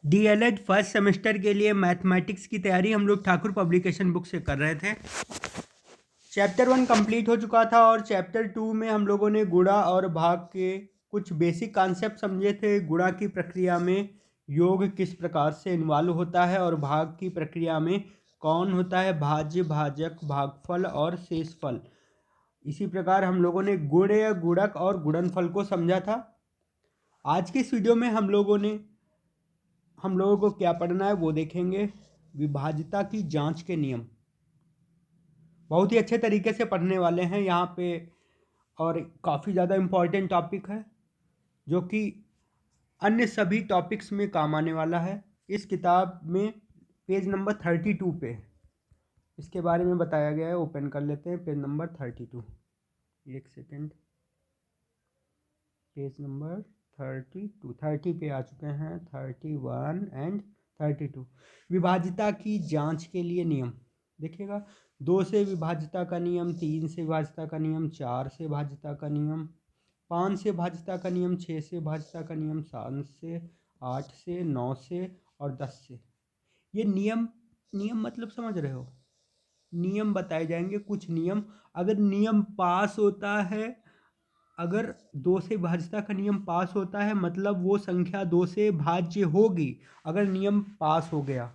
DElEd first semester के लिए mathematics की तैयारी हम लोग ठाकुर पब्लिकेशन बुक से कर रहे थे। चैप्टर 1 कंप्लीट हो चुका था और चैप्टर 2 में हम लोगों ने गुणा और भाग के कुछ बेसिक कॉन्सेप्ट समझे थे। गुणा की प्रक्रिया में योग किस प्रकार से इन्वॉल्व होता है और भाग की प्रक्रिया में कौन होता है, भाज्य, भाजक, भागफल और शेषफल। इसी प्रकार हम लोगों ने गुण या गुणक और गुणनफल को समझा था। आज के इस वीडियो में हम लोगों को क्या पढ़ना है वो देखेंगे। विभाज्यता की जांच के नियम बहुत ही अच्छे तरीके से पढ़ने वाले हैं यहाँ पे और काफ़ी ज़्यादा इम्पॉर्टेंट टॉपिक है जो कि अन्य सभी टॉपिक्स में काम आने वाला है। इस किताब में पेज नंबर 32 पे इसके बारे में बताया गया है। ओपन कर लेते हैं पेज नंबर 32। एक सेकेंड, पेज नंबर 30 पे आ चुके हैं। 31 एंड 32 विभाज्यता की जांच के लिए नियम देखिएगा। 2 से विभाज्यता का नियम, 3 से विभाज्यता का नियम, 4 से विभाज्यता का नियम, 5 से विभाज्यता का नियम, 6 से विभाज्यता का नियम, 7 से, 8 से, 9 से और 10 से। ये नियम मतलब समझ रहे हो, नियम बताए जाएंगे। कुछ नियम अगर नियम पास होता है, अगर 2 से भाज्यता का नियम पास होता है मतलब वो संख्या 2 से भाज्य होगी। अगर नियम पास हो गया,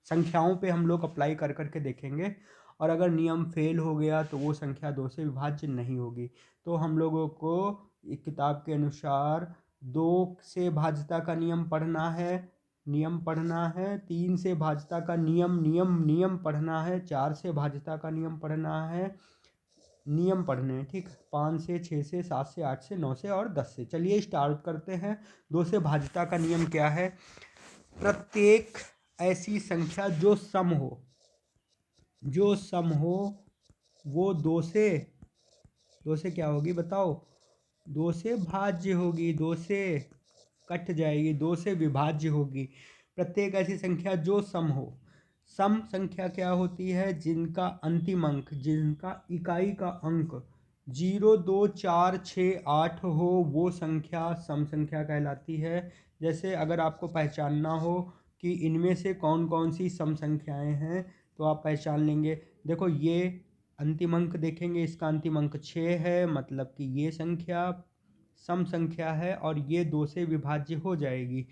संख्याओं पे हम लोग अप्लाई कर करके देखेंगे, और अगर नियम फेल हो गया तो वो संख्या 2 से विभाज्य नहीं होगी। तो हम लोगों को किताब के अनुसार 2 से भाज्यता का नियम पढ़ना है, 3 से भाज्यता का नियम पढ़ना है, 4 से भाज्यता का नियम पढ़ना है, नियम पढ़ने हैं, ठीक। 5 से, 6 से, 7 से, 8 से, 9 से और 10 से। चलिए स्टार्ट करते हैं। 2 से भाज्यता का नियम क्या है? प्रत्येक ऐसी संख्या जो सम हो वो 2 से क्या होगी बताओ? 2 से भाज्य होगी, 2 से कट जाएगी, 2 से विभाज्य होगी। प्रत्येक ऐसी संख्या जो सम हो। सम संख्या क्या होती है? जिनका अंतिम अंक, जिनका इकाई का अंक 0, 2, 4, 6, 8 हो, वो संख्या सम संख्या कहलाती है। जैसे अगर आपको पहचानना हो कि इनमें से कौन कौन सी सम संख्याएं हैं तो आप पहचान लेंगे। देखो ये अंतिम अंक देखेंगे, इसका अंतिम अंक 6 है, मतलब कि ये संख्या सम संख्या है और ये 2 से विभाज्य हो जाएगी।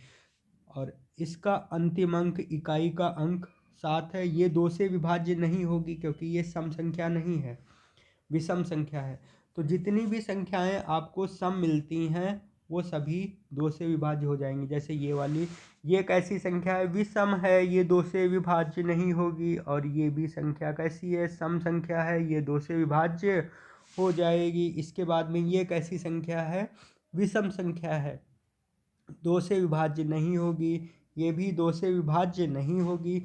और इसका अंतिम अंक, इकाई का अंक 7 है, ये 2 से विभाज्य नहीं होगी क्योंकि ये सम संख्या नहीं है, विषम संख्या है। तो जितनी भी संख्याएं आपको सम मिलती हैं वो सभी 2 से विभाज्य हो जाएंगी। जैसे ये वाली, ये एक ऐसी संख्या है, विषम है, ये 2 से विभाज्य नहीं होगी। और ये भी संख्या कैसी है? सम संख्या है, ये 2 से विभाज्य हो जाएगी। इसके बाद में ये एक ऐसी संख्या है, विषम संख्या है, 2 से विभाज्य नहीं होगी, ये भी 2 से विभाज्य नहीं होगी।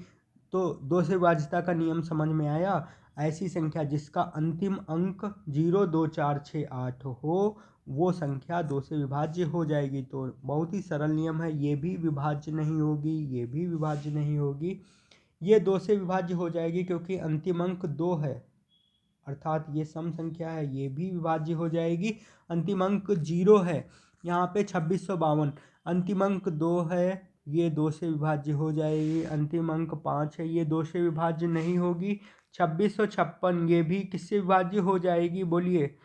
तो 2 से विभाज्यता का नियम समझ में आया। ऐसी संख्या जिसका अंतिम अंक 0, 2, 4, 6, 8 हो वो संख्या 2 से विभाज्य हो जाएगी। तो बहुत ही सरल नियम है। ये भी विभाज्य नहीं होगी, ये भी विभाज्य नहीं होगी, ये 2 से विभाज्य हो जाएगी क्योंकि अंतिम अंक 2 है, अर्थात ये सम संख्या है, ये भी विभाज्य हो जाएगी। अंतिम अंक 0 है, यहाँ पे 2652, अंतिम अंक 2 है, ये 2 से विभाज्य हो जाएगी। अंतिम अंक 5 है, ये 2 से विभाज्य नहीं होगी। 2656 ये भी किससे विभाज्य हो जाएगी? बोलिए,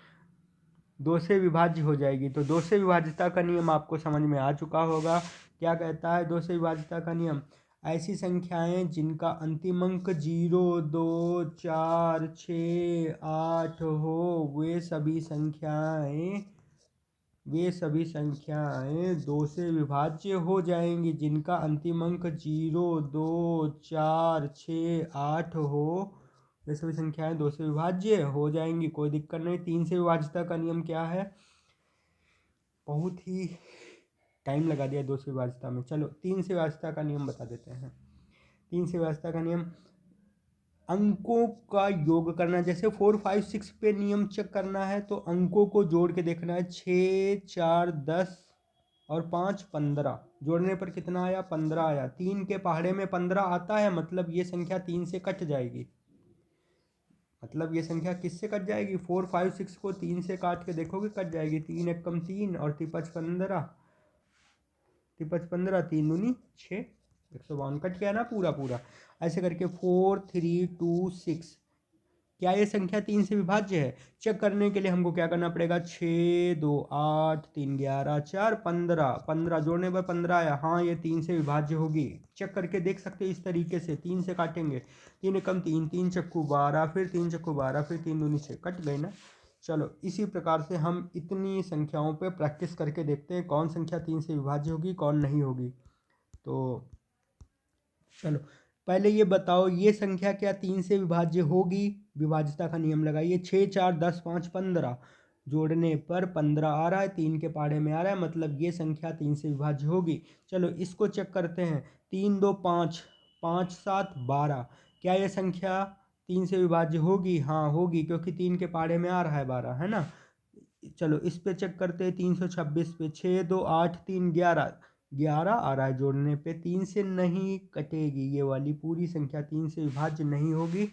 2 से विभाज्य हो जाएगी। तो 2 से विभाज्यता का नियम आपको समझ में आ चुका होगा। क्या कहता है 2 से विभाज्यता का नियम? ऐसी संख्याएं जिनका अंतिम अंक 0, 2, 4, 6, 8 हो वे सभी संख्याएं 2 से विभाज्य हो जाएंगी। जिनका अंतिम अंक 0, 2, 4, 6, 8 हो वे सभी संख्याएं 2 से विभाज्य हो जाएंगी, कोई दिक्कत नहीं। 3 से विभाज्यता का नियम क्या है? बहुत ही टाइम लगा दिया 2 से विभाज्यता में। चलो 3 से विभाज्यता का नियम बता देते हैं। 3 से विभाज्यता का नियम, अंकों का योग करना। जैसे 4, 5, 6 पे नियम चेक करना है तो अंकों को जोड़ के देखना है। 6, 4, 10 और 5, 15। जोड़ने पर कितना आया? 15 आया। 3 के पहाड़े में 15 आता है, मतलब ये संख्या 3 से कट जाएगी। मतलब ये संख्या किससे कट जाएगी? 4, 5, 6 को 3 से काट के देखोगे कट जाएगी। 3 एकम 3 और 3 5 15, 3 5 15, 3 दूनी 6। 152 कट गया ना पूरा पूरा। ऐसे करके 4 3 2 6, क्या ये संख्या 3 से विभाज्य है? चेक करने के लिए हमको क्या करना पड़ेगा, 6 2 8 3 11 4 15, 15 जोड़ने पर 15 आया, हाँ ये 3 से विभाज्य होगी। चेक करके देख सकते हो इस तरीके से, 3 से काटेंगे, 3 एकम 3, 3 चक्कू 12, फिर 3 चक्कू 12, फिर 3 दूनी 6, कट गई ना। चलो इसी प्रकार से हम इतनी संख्याओं पे प्रैक्टिस करके देखते हैं कौन संख्या 3 से विभाज्य होगी कौन नहीं होगी। तो चलो पहले ये बताओ, ये संख्या क्या 3 से विभाज्य होगी? विभाज्यता का नियम लगाइए। 6 4 10 5 15 जोड़ने पर 15 आ रहा है, 3 के पहाड़े में आ रहा है, मतलब ये संख्या 3 से विभाज्य होगी। चलो इसको चेक करते हैं। 3 2 5, 5 7 12, क्या ये संख्या 3 से विभाज्य होगी? हाँ होगी, क्योंकि 3 के पहाड़े में आ रहा है 12, है ना। चलो इस पे चेक करते हैं। 326 पे 6 2 8 3 11, 11 आ रहा है जोड़ने पे, 3 से नहीं कटेगी, ये वाली पूरी संख्या 3 से विभाज्य नहीं होगी।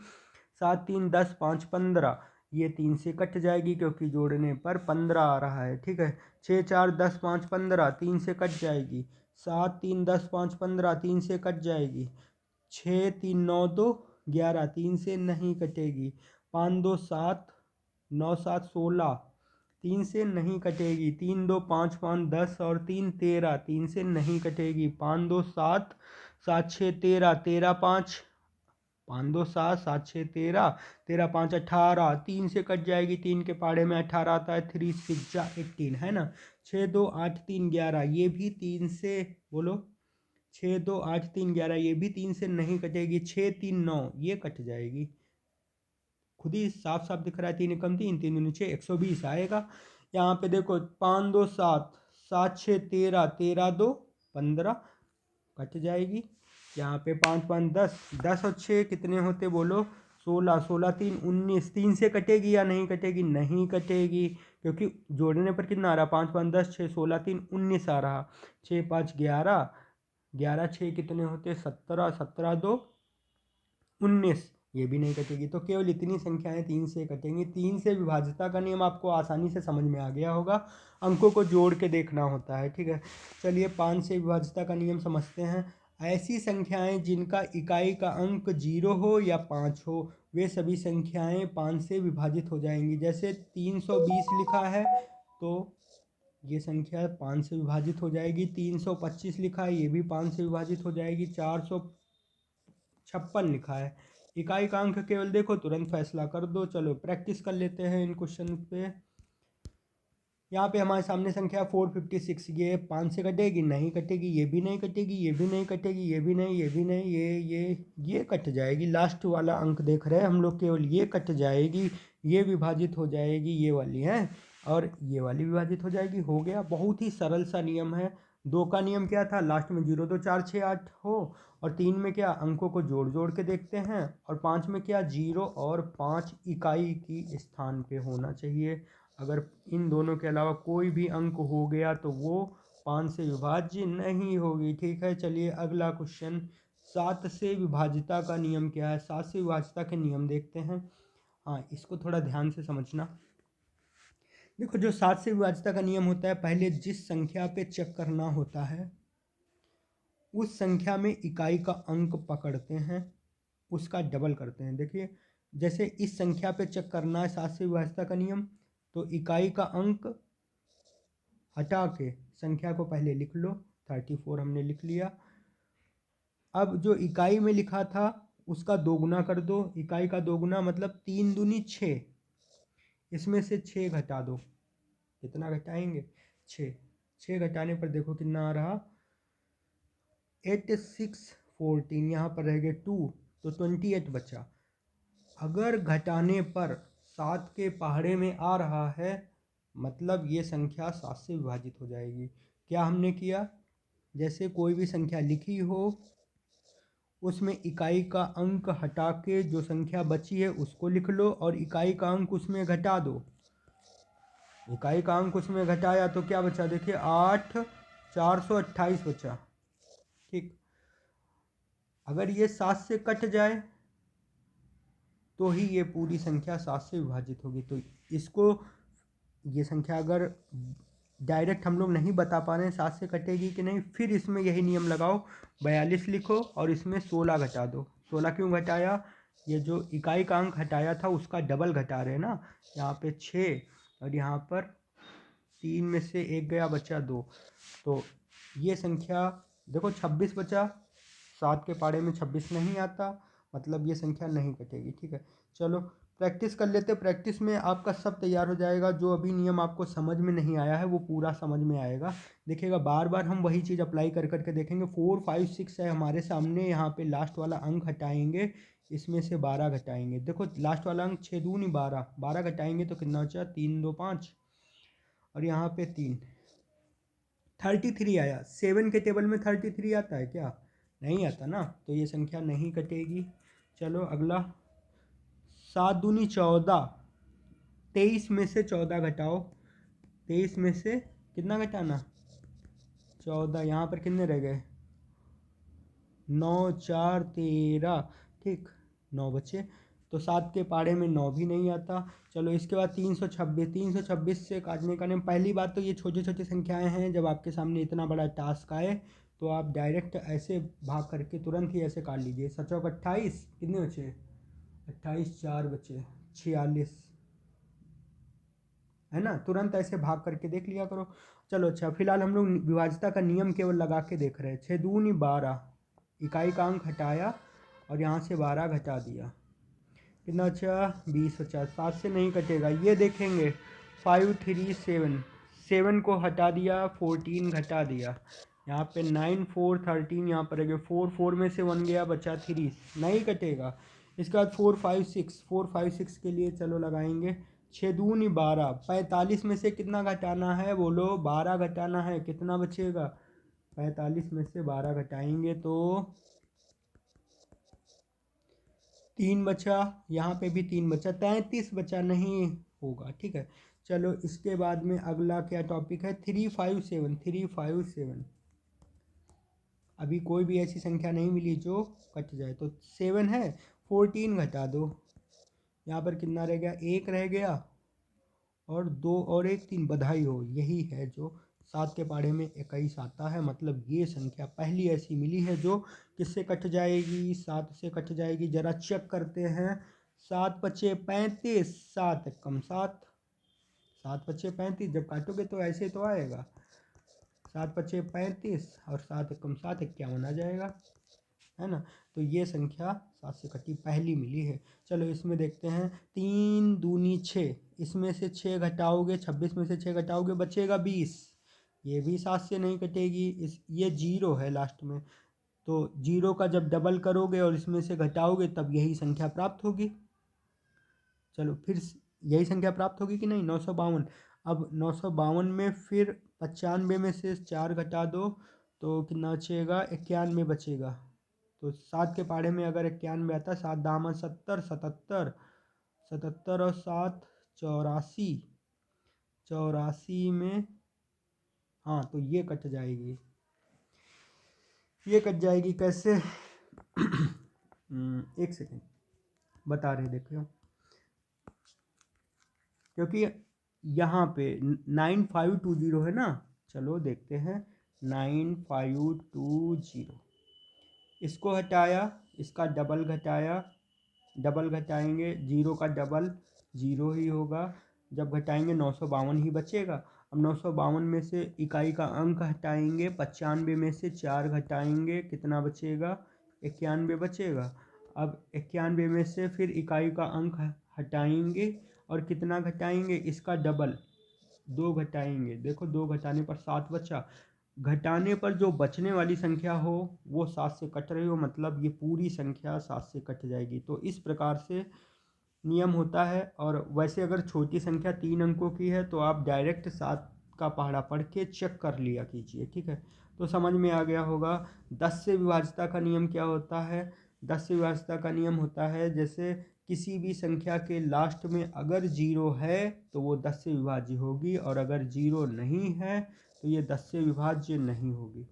7 3 10 5 15, ये 3 से कट जाएगी क्योंकि जोड़ने पर 15 आ रहा है, ठीक है। 6 4 10 5 15, 3 से कट जाएगी। 7 3 10 5 15, 3 से कट जाएगी। 6 3 9 2 11, 3 से नहीं कटेगी। 5 2 7 9 7 16, 3 से नहीं कटेगी। 3 2 5 5 10 और 3 13, 3 से नहीं कटेगी। 5 2 7, 7 6 13, 13 5, 5 2 7, 7 6 13, 13 5 18, 3 से कट जाएगी। 3 के पहाड़े में 18 आता है, 3 6 18, है ना। 6 2 8 3 11, ये भी 3 से, बोलो, 6 2 8 3 11, ये भी 3 से नहीं कटेगी। 6 3 9, ये कट जाएगी, खुद ही साफ साफ दिख रहा है। 3 एकम 3, 3 दूनी 6, 120 आएगा। यहाँ पे देखो 5 2 7, 7 6 13, 13 2 15, कट जाएगी। यहाँ पे 5 5 10, 10 और 6 कितने होते बोलो, 16, 16 3 19, 3 से कटेगी या नहीं कटेगी? नहीं कटेगी, क्योंकि जोड़ने पर कितना आ रहा, 5 5 10 6 16 3 19 आ रहा। 6 5 11, 11 6 कितने होते, 17, 17 2 19, ये भी नहीं कटेगी। तो केवल इतनी संख्याएं 3 से कटेंगी। 3 से विभाज्यता का नियम आपको आसानी से समझ में आ गया होगा, अंकों को जोड़ के देखना होता है, ठीक है। चलिए 5 से विभाज्यता का नियम समझते हैं। ऐसी संख्याएं जिनका इकाई का अंक 0 हो या 5 हो, वे सभी संख्याएं 5 से विभाजित हो जाएंगी। जैसे 320 लिखा है तो ये संख्या 5 से विभाजित हो जाएगी। 325 लिखा है, ये भी 5 से विभाजित हो जाएगी। 456 लिखा है, इकाई का अंक केवल देखो तुरंत फैसला कर दो। चलो प्रैक्टिस कर लेते हैं इन क्वेश्चन पे। यहाँ पे हमारे सामने संख्या 456, ये 5 से कटेगी? नहीं कटेगी, ये भी नहीं कटेगी, ये भी नहीं कटेगी, ये भी नहीं, ये भी नहीं, ये कट जाएगी। लास्ट वाला अंक देख रहे हैं हम लोग, केवल ये कट जाएगी, ये विभाजित हो जाएगी, ये वाली है, और ये वाली विभाजित हो जाएगी। हो गया, बहुत ही सरल सा नियम है। 2 का नियम क्या था, लास्ट में 0 2 4 6 8 हो, और 3 में क्या, अंकों को जोड़ जोड़ के देखते हैं, और 5 में क्या, 0 और 5 इकाई की स्थान पे होना चाहिए। अगर इन दोनों के अलावा कोई भी अंक हो गया तो वो 5 से विभाज्य नहीं होगी, ठीक है। चलिए अगला क्वेश्चन, 7 से विभाज्यता का नियम क्या है? 7 से विभाज्यता के नियम देखते हैं। हाँ, इसको थोड़ा ध्यान से समझना। देखो जो 7 से विभाज्यता का नियम होता है, पहले जिस संख्या पे चेक करना होता है उस संख्या में इकाई का अंक पकड़ते हैं, उसका डबल करते हैं। देखिए जैसे इस संख्या पे चेक करना है 7 से विभाज्यता का नियम, तो इकाई का अंक हटा के संख्या को पहले लिख लो। 34 हमने लिख लिया। अब जो इकाई में लिखा था उसका दोगुना कर दो। इकाई का दोगुना मतलब 3 दूनी 6, इसमें से 6 घटा दो। कितना घटाएंगे, 6, 6 घटाने पर देखो कितना आ रहा, 8 6 14, यहाँ पर रह गए 2, तो 28 बचा। अगर घटाने पर 7 के पहाड़े में आ रहा है, मतलब ये संख्या 7 से विभाजित हो जाएगी। क्या हमने किया, जैसे कोई भी संख्या लिखी हो उसमें इकाई का अंक हटा के जो संख्या बची है उसको लिख लो, और इकाई का अंक उसमें घटा दो। इकाई का अंक उसमें घटाया तो क्या बचा, देखिए 8 428 बचा, ठीक। अगर ये 7 से कट जाए तो ही ये पूरी संख्या 7 से विभाजित होगी। तो इसको, ये संख्या अगर डायरेक्ट हम लोग नहीं बता पा रहे हैं 7 से कटेगी कि नहीं, फिर इसमें यही नियम लगाओ, 42 लिखो और इसमें 16 घटा दो। 16 क्यों घटाया, ये जो इकाई का अंक हटाया था उसका डबल घटा रहे हैं ना, यहाँ पे 6 और यहाँ पर 3 में से 1 गया, बचा 2, तो ये संख्या देखो 26 बचा, 7 के पारे में 26 नहीं आता, मतलब ये संख्या नहीं कटेगी। ठीक है, चलो प्रैक्टिस कर लेते। प्रैक्टिस में आपका सब तैयार हो जाएगा, जो अभी नियम आपको समझ में नहीं आया है वो पूरा समझ में आएगा। देखिएगा बार बार हम वही चीज़ अप्लाई कर करके देखेंगे। 4 5 6 है हमारे सामने, यहाँ पे लास्ट वाला अंक हटाएंगे, इसमें से 12 घटाएंगे। देखो लास्ट वाला अंक 6 दूनी 12, 12 घटाएंगे तो कितना बचा, 3 2 5 और यहाँ पे 3, 33 आया। 7 के टेबल में 33 आता है क्या, नहीं आता ना, तो ये संख्या नहीं कटेगी। चलो अगला, 7 दूनी 14, 23 में से 14 घटाओ, 23 में से कितना घटाना, 14, यहाँ पर कितने रह गए, 9 4 13, ठीक 9 बचे, तो 7 के पारे में 9 भी नहीं आता। चलो इसके बाद 326, 326 से काटने का नियम। पहली बात तो ये छोटी छोटी संख्याएं हैं, जब आपके सामने इतना बड़ा टास्क आए तो आप डायरेक्ट ऐसे भाग करके तुरंत ही ऐसे काट लीजिए। 7 चौक 28, कितने बचे, 28, 4 बचे, 46, है ना, तुरंत ऐसे भाग करके देख लिया करो। चलो अच्छा, फिलहाल हम लोग विभाज्यता का नियम केवल लगा के देख रहे हैं। 6 दूनी 12, इकाई का अंक हटाया और यहाँ से 12 घटा दिया, कितना अच्छा 20 बचा, 7 से नहीं कटेगा। ये देखेंगे 5 3 7, 7 को हटा दिया, 14 घटा दिया, यहाँ पे 9 4 13, यहाँ पर 4 4 में से 1 गया, बचा 3, नहीं कटेगा। इसके बाद 4 5 6, 4 5 6 के लिए चलो लगाएंगे। 6 दूनी 12, 45 में से कितना घटाना है बोलो, 12 घटाना है, कितना बचेगा, 45 में से 12 घटाएंगे तो 3 बचा, यहाँ पे भी 3 बचा, 33 बचा, नहीं होगा। ठीक है, चलो इसके बाद में अगला क्या टॉपिक है, 3 5 7, 3 5 7, अभी कोई भी ऐसी संख्या नहीं मिली जो कट जाए, तो 7 है, 14 घटा दो, यहाँ पर कितना रह गया, 1 रह गया और 2 और 1 3, बधाई हो, यही है जो 7 के पारे में 21 आता है। मतलब ये संख्या पहली ऐसी मिली है जो किससे कट जाएगी, 7 से कट जाएगी। जरा चेक करते हैं, 7 पचे 35, 7 कम 7, 7 पचे 35, जब काटोगे तो ऐसे तो आएगा, 7 पचे 35 और 7 कम 7 51 आ जाएगा, है ना। तो ये संख्या 7 से कटी पहली मिली है। चलो इसमें देखते हैं, 3 दूनी 6, इसमें से 6 घटाओगे, 26 में से 6 घटाओगे, बचेगा 20, ये भी 7 से नहीं कटेगी। इस ये 0 है लास्ट में, तो 0 का जब डबल करोगे और इसमें से घटाओगे तब यही संख्या प्राप्त होगी। चलो फिर यही संख्या प्राप्त होगी कि नहीं, 952। अब 952 में फिर 95 में से 4 घटा दो तो कितना बचेगा, 91 बचेगा। तो 7 के पारे में अगर 91 आता, 7 दामन 70, 77, 77 और 7 84, 84 में, हाँ तो ये कट जाएगी, ये कट जाएगी कैसे एक सेकेंड बता रहे, देखो क्योंकि यहाँ पे 9520 है ना, चलो देखते हैं 9520, इसको हटाया, इसका डबल घटाया, डबल घटाएंगे, 0 का डबल 0 ही होगा, जब घटाएंगे 952 ही बचेगा। अब 952 में से इकाई का अंक हटाएंगे, 95 में से 4 घटाएंगे, कितना बचेगा, 91 बचेगा। अब 91 में से फिर इकाई का अंक हटाएंगे और कितना घटाएंगे, इसका डबल 2 घटाएंगे, देखो 2 घटाने पर 7 बचा, घटाने पर जो बचने वाली संख्या हो वो 7 से कट रही हो, मतलब ये पूरी संख्या 7 से कट जाएगी। तो इस प्रकार से नियम होता है। और वैसे अगर छोटी संख्या 3 अंकों की है तो आप डायरेक्ट 7 का पहाड़ा पढ़ के चेक कर लिया कीजिए। ठीक है, तो समझ में आ गया होगा। 10 से विभाज्यता का नियम क्या होता है, 10 से विभाज्यता का नियम होता है, जैसे किसी भी संख्या के लास्ट में अगर 0 है तो वो 10 से विभाज्य होगी, और अगर 0 नहीं है तो ये 10 से विभाज्य नहीं होगी।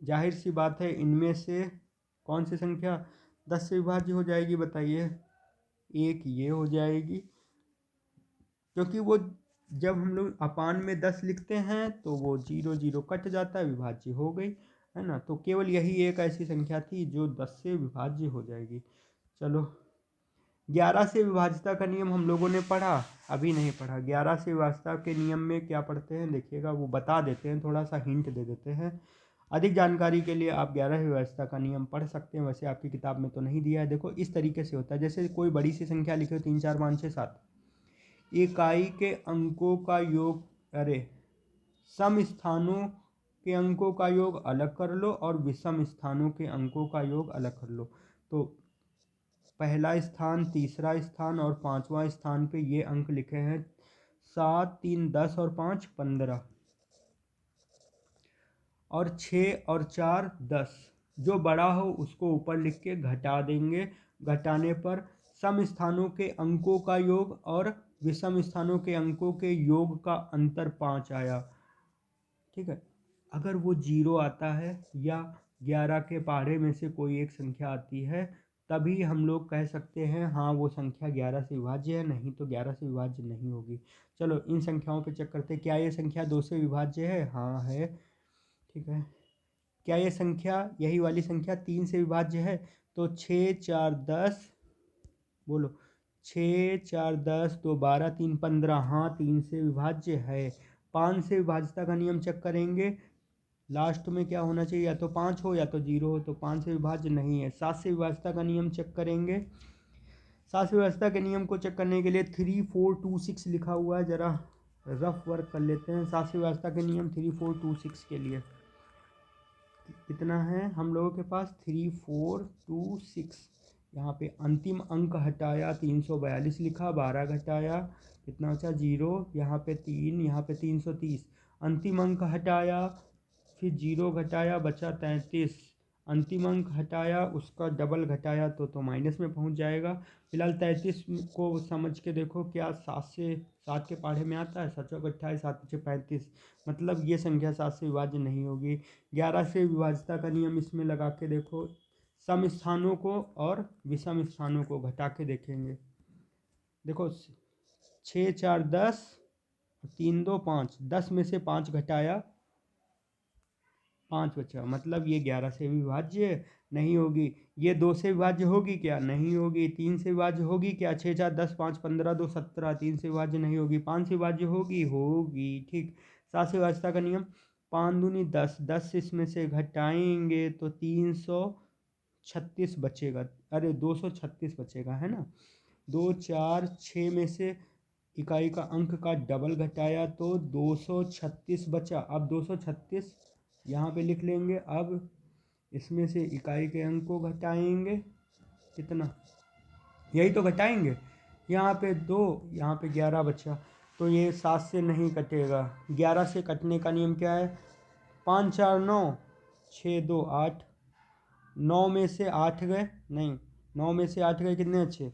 जाहिर सी बात है, इनमें से कौन सी संख्या 10 से विभाज्य हो जाएगी बताइए, एक ये हो जाएगी, क्योंकि वो जब हम लोग अपान में 10 लिखते हैं तो वो 0 0 कट जाता है, विभाज्य हो गई, है ना। तो केवल यही एक ऐसी संख्या थी जो 10 से विभाज्य हो जाएगी। चलो 11 से विभाज्यता का नियम हम लोगों ने पढ़ा, अभी नहीं पढ़ा। 11 से विभाज्यता के नियम में क्या पढ़ते हैं देखिएगा, वो बता देते हैं, थोड़ा सा हिंट दे देते हैं। अधिक जानकारी के लिए आप 11 विभाज्यता का नियम पढ़ सकते हैं, वैसे आपकी किताब में तो नहीं दिया है। देखो इस तरीके से होता है, जैसे कोई बड़ी सी संख्या लिखे 3 4 5 6 7, इकाई के अंकों का योग, अरे सम स्थानों के अंकों का योग अलग कर लो और विषम स्थानों के अंकों का योग अलग कर लो। तो पहला स्थान, तीसरा स्थान और पांचवा स्थान पे ये अंक लिखे हैं 7 3 10 और 5 15 और 6 और 4 10। जो बड़ा हो उसको ऊपर लिख के घटा देंगे, घटाने पर सम स्थानों के अंकों का योग और विषम स्थानों के अंकों के योग का अंतर 5 आया। ठीक है, अगर वो 0 आता है या 11 के पहाड़े में से कोई एक संख्या आती है, तभी हम लोग कह सकते हैं हाँ वो संख्या 11 से विभाज्य है, नहीं तो 11 से विभाज्य नहीं होगी। चलो इन संख्याओं पे चेक करते हैं, क्या ये संख्या 2 से विभाज्य है? हाँ है। ठीक है, क्या ये संख्या, यही वाली संख्या 3 से विभाज्य है? तो 6 4 10, बोलो 6 4 10 2 12 3 15, हाँ 3 से विभाज्य है। 5 से विभाज्यता का नियम चेक करेंगे, लास्ट में क्या होना चाहिए, या तो 5 हो या तो 0 हो, तो 5 से विभाज्य नहीं है। 7 से विभाज्यता का नियम चेक करेंगे, 7 से विभाज्यता के नियम को चेक करने के लिए 3 4 2 6 लिखा हुआ है, जरा रफ वर्क कर लेते हैं। 7 से विभाज्यता के नियम 3 4 2 6 के लिए कितना है हम लोगों के पास, 3 4 2 6। यहाँ पे अंतिम अंक हटाया 342 लिखा, 12 घटाया कितना बचा 0, यहाँ पे 3, यहाँ पे 330। अंतिम अंक हटाया, फिर 0 घटाया बचा 33। अंतिम अंक हटाया उसका डबल घटाया तो माइनस में पहुंच जाएगा। फिलहाल 33 को समझ के देखो, क्या 7 के पहाड़े में आता है? 7 चौक 28, 7 5 35, मतलब ये संख्या 7 से विभाज्य नहीं होगी। 11 से विभाज्यता का नियम इसमें लगा के देखो, सम स्थानों को और विषम स्थानों को घटा के देखेंगे। देखो 6 4 10, 3 2 5, 10 में से 5 घटाया 5 बचा, मतलब ये 11 से विभाज्य नहीं होगी। ये 2 से विभाज्य होगी क्या? नहीं होगी। 3 से विभाज्य होगी क्या? 6 4 10 5 15 2 17, 3 से विभाज्य नहीं होगी। 5 से विभाज्य होगी? होगी। ठीक। 7 से विभाज्यता का नियम, 5 दूनी 10, 10 इसमें से घटाएंगे तो 336 बचेगा, अरे 236 बचेगा, है ना। 2 4 6 में से इकाई का अंक का डबल घटाया तो 236 बचा। अब 236 यहाँ पे लिख लेंगे। अब इसमें से इकाई के अंक को घटाएंगे, कितना, यही तो घटाएंगे। यहाँ पे 2, यहाँ पे 11 बचा, तो ये 7 से नहीं कटेगा। 11 से कटने का नियम क्या है? 5 4 9, 6 2 8, 9 में से 8 गए, नहीं 9 में से 8 गए, कितने अच्छे,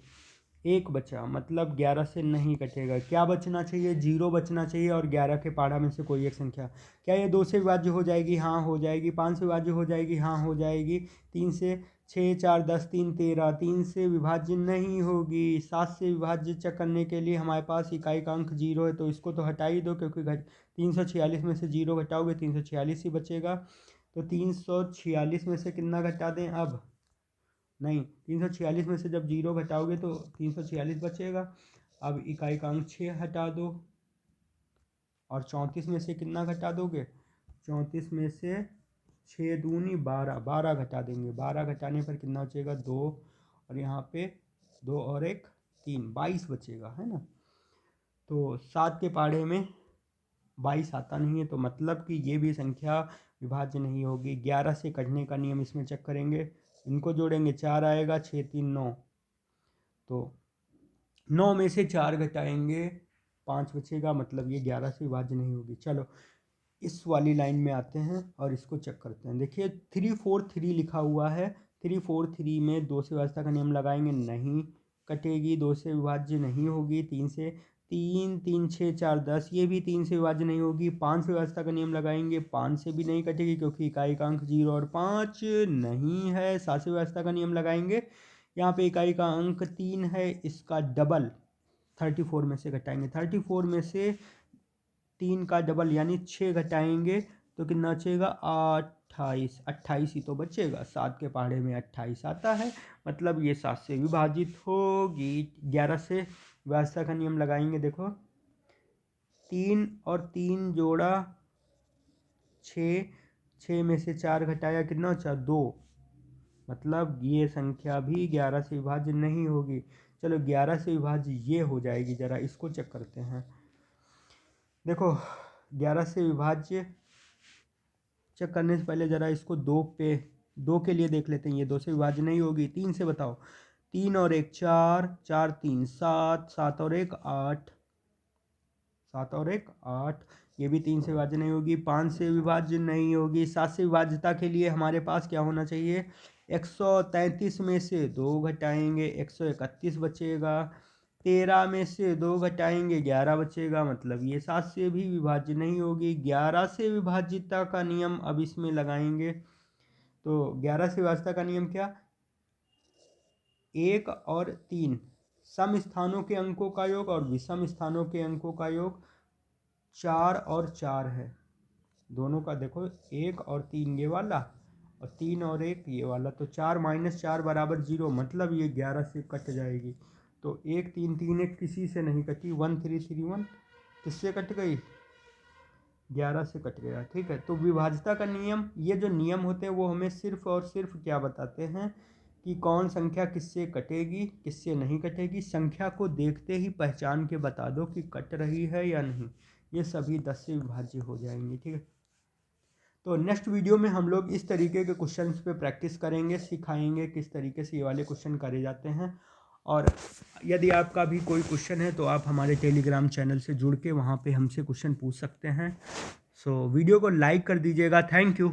1 बचा, मतलब 11 से नहीं कटेगा। क्या बचना चाहिए? 0 बचना चाहिए और 11 के पहाड़ा में से कोई एक संख्या। क्या ये 2 से विभाज्य हो जाएगी? हाँ हो जाएगी। 5 से विभाज्य हो जाएगी? हाँ हो जाएगी। 3 से 6 4 10 3 13, 3 से विभाज्य नहीं होगी। 7 से विभाज्य चेक करने के लिए हमारे पास इकाई का अंक 0 है, तो इसको तो हटा ही दो, क्योंकि 346 में से 0 घटाओगे 346 ही बचेगा। तो 346 में से कितना घटा दें अब, नहीं 346 में से जब 0 घटाओगे तो 346 बचेगा। अब इकाई का अंक 6 हटा दो, और 34 में से कितना घटा दोगे? 34 में से 6 दूनी 12, 12 घटा देंगे। 12 घटाने पर कितना बचेगा? 2, और यहाँ पे 2 और 1 3, 22 बचेगा, है ना। तो 7 के पहाड़े में 22 आता नहीं है, तो मतलब कि ये भी संख्या विभाज्य नहीं होगी। 11 से कटने का नियम इसमें चेक करेंगे, इनको जोड़ेंगे 4 आएगा, 6 3 9, तो 9 में से 4 घटाएंगे 5 बचेगा, मतलब ये 11 से विभाज्य नहीं होगी। चलो इस वाली लाइन में आते हैं और इसको चेक करते हैं। देखिए 3 4 3 लिखा हुआ है, 3 4 3 में 2 से विभाज्यता का नियम लगाएंगे, नहीं कटेगी, 2 से विभाज्य नहीं होगी। 3 से 3 3 6 4 10, ये भी 3 से विभाज्य नहीं होगी। 5 से विभाज्यता का नियम लगाएंगे, 5 से भी नहीं कटेगी, क्योंकि इकाई का अंक 0 और 5 नहीं है। 7 से विभाज्यता का नियम लगाएंगे, यहाँ पे इकाई का अंक 3 है, इसका डबल 34 में से घटाएंगे। 34 में से 3 का डबल यानी 6 घटाएंगे तो कितना बचेगा 28, 28 ही तो बचेगा। 7 के पहाड़े में 28 आता है, मतलब ये 7 से विभाजित होगी। 11 से विभाज्यता का नियम लगाएंगे। देखो 3 और 3 जोड़ा 6, 6 में से 4 घटाया कितना बचा 2, मतलब ये संख्या भी 11 से विभाज्य नहीं होगी। चलो 11 से विभाज्य ये हो जाएगी, ज़रा इसको चेक करते हैं। देखो 11 से विभाज्य चेक करने से पहले ज़रा इसको 2 के लिए देख लेते हैं। ये 2 से विभाज्य नहीं होगी। 3 से बताओ, 3 और 1 4, 4 3 7, 7 और 1 8, 7 और 1 8, ये भी 3 से विभाज्य नहीं होगी। 5 से विभाज्य नहीं होगी। 7 से विभाज्यता के लिए हमारे पास क्या होना चाहिए, 133 में से 2 घटाएंगे 131 बचेगा। 13 में से 2 घटाएंगे 11 बचेगा, मतलब ये 7 से भी विभाज्य नहीं होगी। 11 से विभाज्यता का नियम अब इसमें लगाएंगे। तो 11 से विभाज्यता का नियम क्या, 1 और 3 सम स्थानों के अंकों का योग और विषम स्थानों के अंकों का योग 4 और 4 है। दोनों का देखो 1 और 3 ये वाला और 3 और 1 ये वाला, तो 4 - 4 बराबर 0, मतलब ये 11 से कट जाएगी। तो 1 3 3 1 किसी से नहीं कटी, 1 3 3 1 किससे कट गई, 11 से कट गया। ठीक है, तो विभाज्यता का नियम, ये जो नियम होते हैं वो हमें सिर्फ और सिर्फ क्या बताते हैं कि कौन संख्या किससे कटेगी किससे नहीं कटेगी। संख्या को देखते ही पहचान के बता दो कि कट रही है या नहीं, ये सभी 10 से विभाज्य हो जाएंगी। ठीक है, तो नेक्स्ट वीडियो में हम लोग इस तरीके के क्वेश्चंस पे प्रैक्टिस करेंगे, सिखाएंगे किस तरीके से ये वाले क्वेश्चन करे जाते हैं। और यदि आपका भी कोई क्वेश्चन है तो आप हमारे टेलीग्राम चैनल से जुड़ के वहाँ पे हमसे क्वेश्चन पूछ सकते हैं। सो वीडियो को लाइक कर दीजिएगा। Thank you.